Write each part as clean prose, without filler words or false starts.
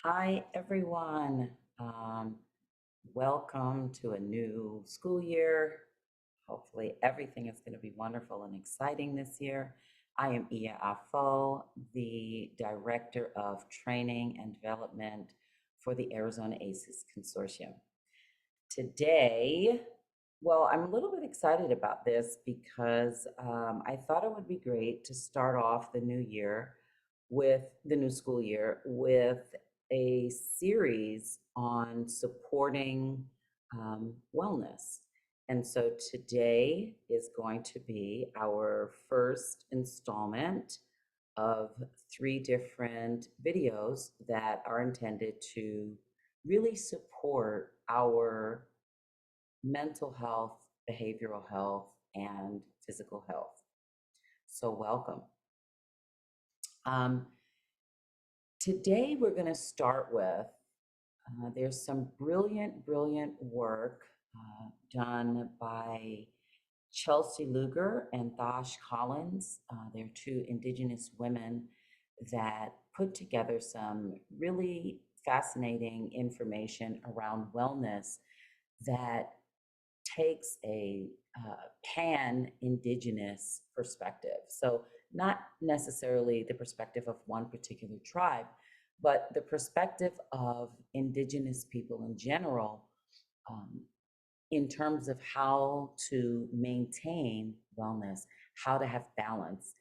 Hi, everyone. Welcome to a new school year. Hopefully, everything is going to be wonderful and exciting this year. I am Iya Afo, the Director of Training and Development for the Arizona ACES Consortium. Today, I'm a little bit excited about this because I thought it would be great to start off the new year with the new school year with a series on supporting wellness. And so today is going to be our first installment of three different videos that are intended to really support our mental health, behavioral health, and physical health. So, welcome. Um, Today, we're going to start with there's some brilliant work done by Chelsea Luger and Thosh Collins. They're two Indigenous women that put together some really fascinating information around wellness that takes a pan indigenous perspective. So, not necessarily the perspective of one particular tribe, but the perspective of indigenous people in general, um, in terms of how to maintain wellness, how to have balance.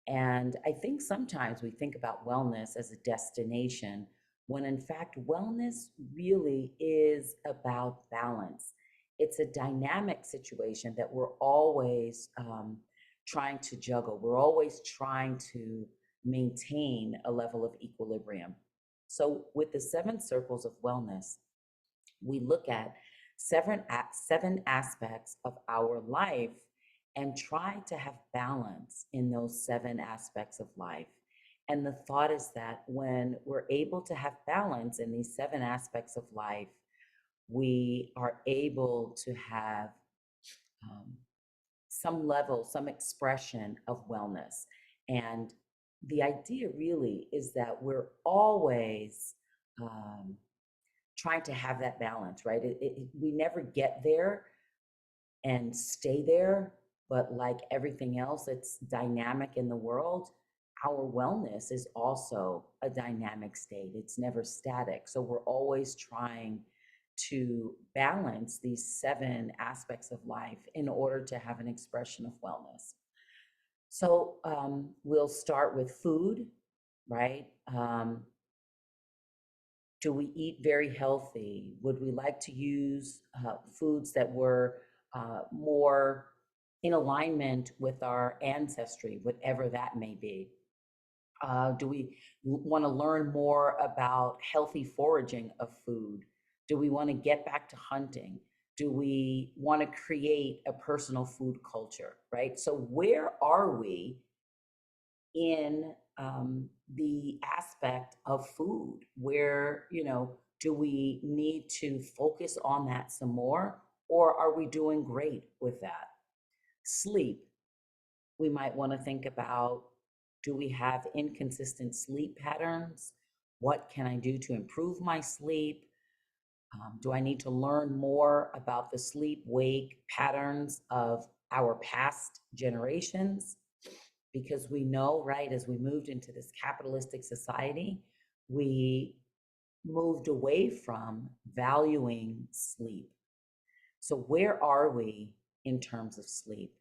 And I think sometimes we think about wellness as a destination when in fact, wellness really is about balance. It's a dynamic situation that we're always trying to juggle. We're always trying to maintain a level of equilibrium. So, with the seven circles of wellness, we look at seven aspects of our life and try to have balance in those seven aspects of life. And the thought is that when we're able to have balance in these seven aspects of life, we are able to have um, some level, some expression of wellness. And the idea really is that we're always um, trying to have that balance, right? We never get there and stay there, but like everything else that's dynamic in the world, our wellness is also a dynamic state. It's never static. So we're always trying to balance these seven aspects of life in order to have an expression of wellness. So we'll start with food, right? Do we eat very healthy? Would we like to use foods that were more in alignment with our ancestry, whatever that may be? Do we want to learn more about healthy foraging of food? Do we want to get back to hunting? Do we want to create a personal food culture, right? So, where are we in the aspect of food where, do we need to focus on that some more, or are we doing great with that? Sleep, we might want to think about, do we have inconsistent sleep patterns? What can I do to improve my sleep? Do I need to learn more about the sleep wake patterns of our past generations? Because we know, right, as we moved into this capitalistic society, we moved away from valuing sleep. So, where are we in terms of sleep?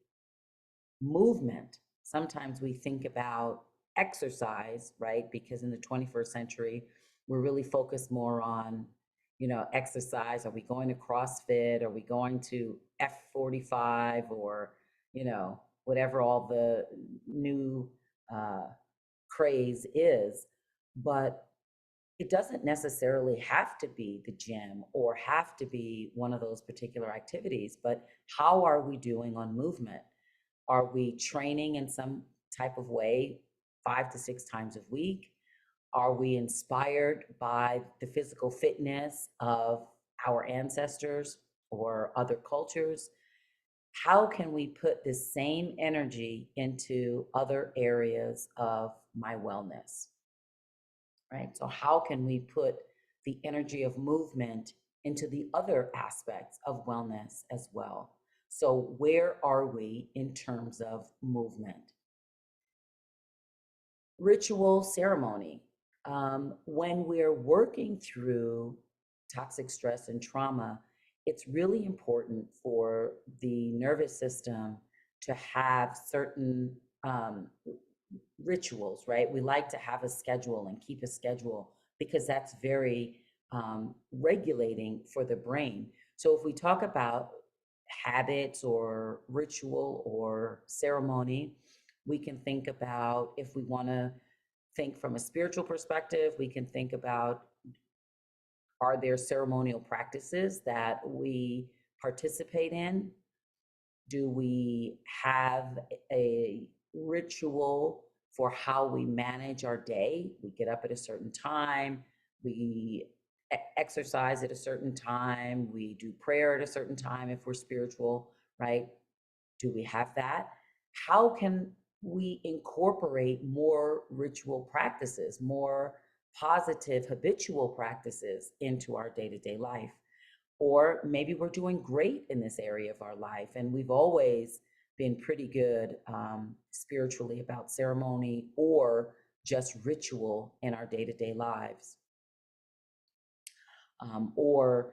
Movement. Sometimes we think about exercise, right? Because in the 21st century, we're really focused more on, exercise. Are we going to CrossFit? Are we going to F45 or, whatever all the new uh, craze is? But it doesn't necessarily have to be the gym or have to be one of those particular activities, but how are we doing on movement? Are we training in some type of way 5 to 6 times a week? Are we inspired by the physical fitness of our ancestors or other cultures? How can we put this same energy into other areas of my wellness? right? So how can we put the energy of movement into the other aspects of wellness as well? So where are we in terms of movement? Ritual ceremony. When we're working through toxic stress and trauma, it's really important for the nervous system to have certain rituals, right? We like to have a schedule and keep a schedule because that's very regulating for the brain. So if we talk about habits or ritual or ceremony, we can think about, if we want to think from a spiritual perspective, we can think about, are there ceremonial practices that we participate in? Do we have a ritual for how we manage our day? We get up at a certain time, we exercise at a certain time, we do prayer at a certain time if we're spiritual, right? Do we have that? How can we incorporate more ritual practices, more positive habitual practices into our day to day life? Or maybe we're doing great in this area of our life and we've always been pretty good spiritually about ceremony or just ritual in our day to day lives. Or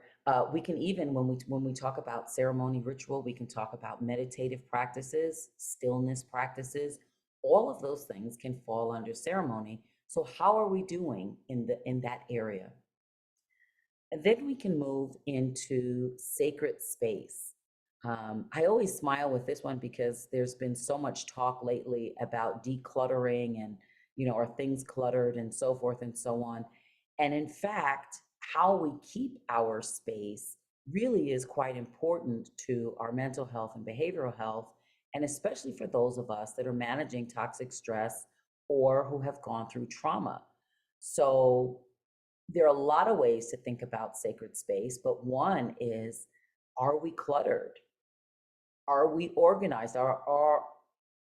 we can even, when we talk about ceremony ritual, we can talk about meditative practices, stillness practices. All of those things can fall under ceremony. So how are we doing in that area? And then we can move into sacred space. I always smile with this one because there's been so much talk lately about decluttering and, are things cluttered and so forth and so on. And in fact, how we keep our space really is quite important to our mental health and behavioral health, and especially for those of us that are managing toxic stress or who have gone through trauma. So, there are a lot of ways to think about sacred space, but one is, are we cluttered? Are we organized? Are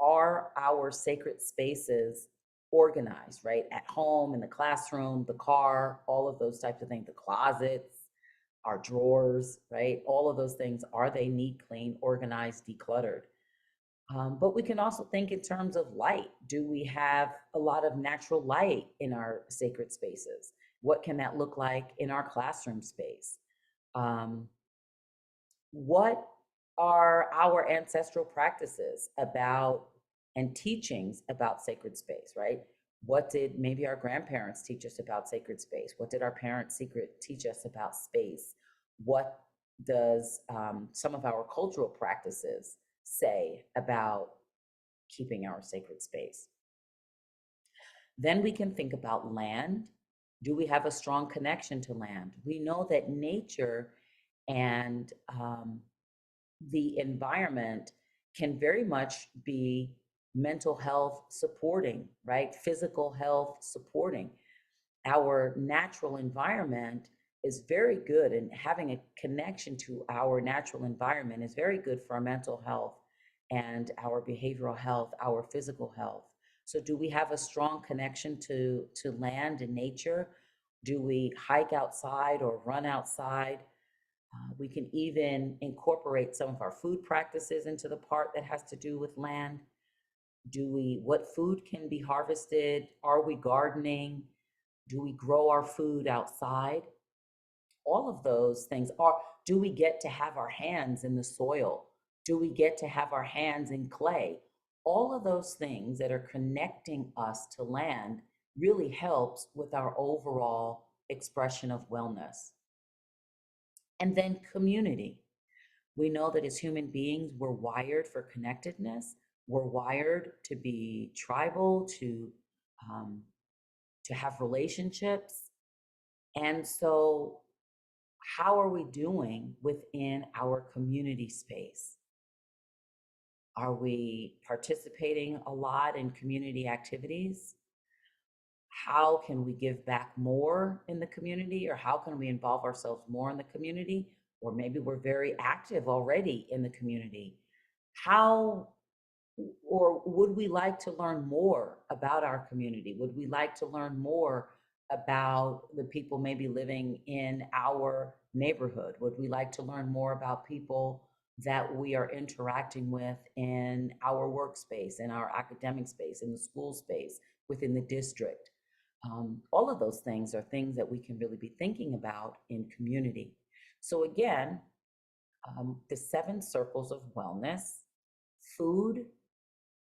our sacred spaces organized, right? At home, in the classroom, the car, all of those types of things, the closets, our drawers, right? All of those things, are they neat, clean, organized, decluttered? But we can also think in terms of light. Do we have a lot of natural light in our sacred spaces? What can that look like in our classroom space? Um, what are our ancestral practices about and teachings about sacred space, right? What did maybe our grandparents teach us about sacred space? What did our parents teach us about space? What does some of our cultural practices say about keeping our sacred space? Then we can think about land. Do we have a strong connection to land? We know that nature and the environment can very much be mental health supporting, right? Physical health supporting. Our natural environment is very good, and having a connection to our natural environment is very good for our mental health and our behavioral health, our physical health. So do we have a strong connection to land and nature? Do we hike outside or run outside? We can even incorporate some of our food practices into the part that has to do with land. What food can be harvested? Are we gardening? Do we grow our food outside? All of those things are, do we get to have our hands in the soil? Do we get to have our hands in clay? All of those things that are connecting us to land really helps with our overall expression of wellness. And then community. We know that as human beings, we're wired for connectedness. We're wired to be tribal, um, to have relationships. And so, how are we doing within our community space? Are we participating a lot in community activities? How can we give back more in the community, or how can we involve ourselves more in the community? Or maybe we're very active already in the community. How, or would we like to learn more about our community? Would we like to learn more about the people maybe living in our neighborhood? Would we like to learn more about people that we are interacting with in our workspace, in our academic space, in the school space, within the district? All of those things are things that we can really be thinking about in community. So again, the 7 circles of wellness: food,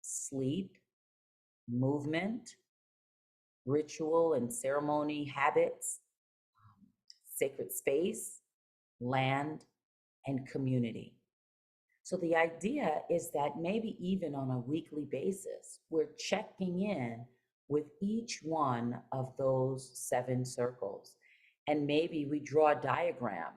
sleep, movement, ritual and ceremony habits, sacred space, land, and community. So the idea is that maybe even on a weekly basis, we're checking in with each one of those 7 circles. And maybe we draw a diagram.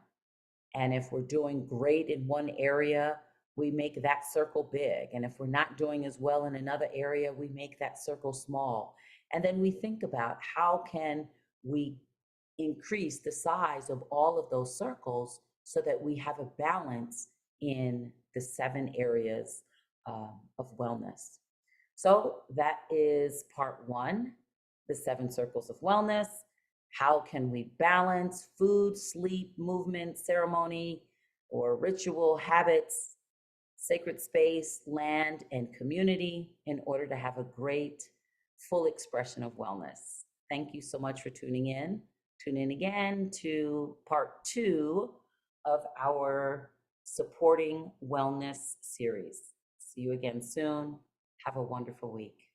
And if we're doing great in one area, we make that circle big. And if we're not doing as well in another area, we make that circle small. And then we think about how can we increase the size of all of those circles so that we have a balance in the 7 areas of wellness. So that is part 1, the 7 circles of wellness. How can we balance food, sleep, movement, ceremony, or ritual habits, sacred space, land, and community in order to have a great, full expression of wellness? Thank you so much for tuning in. Tune in again to part 2 of our Supporting Wellness series. See you again soon. Have a wonderful week.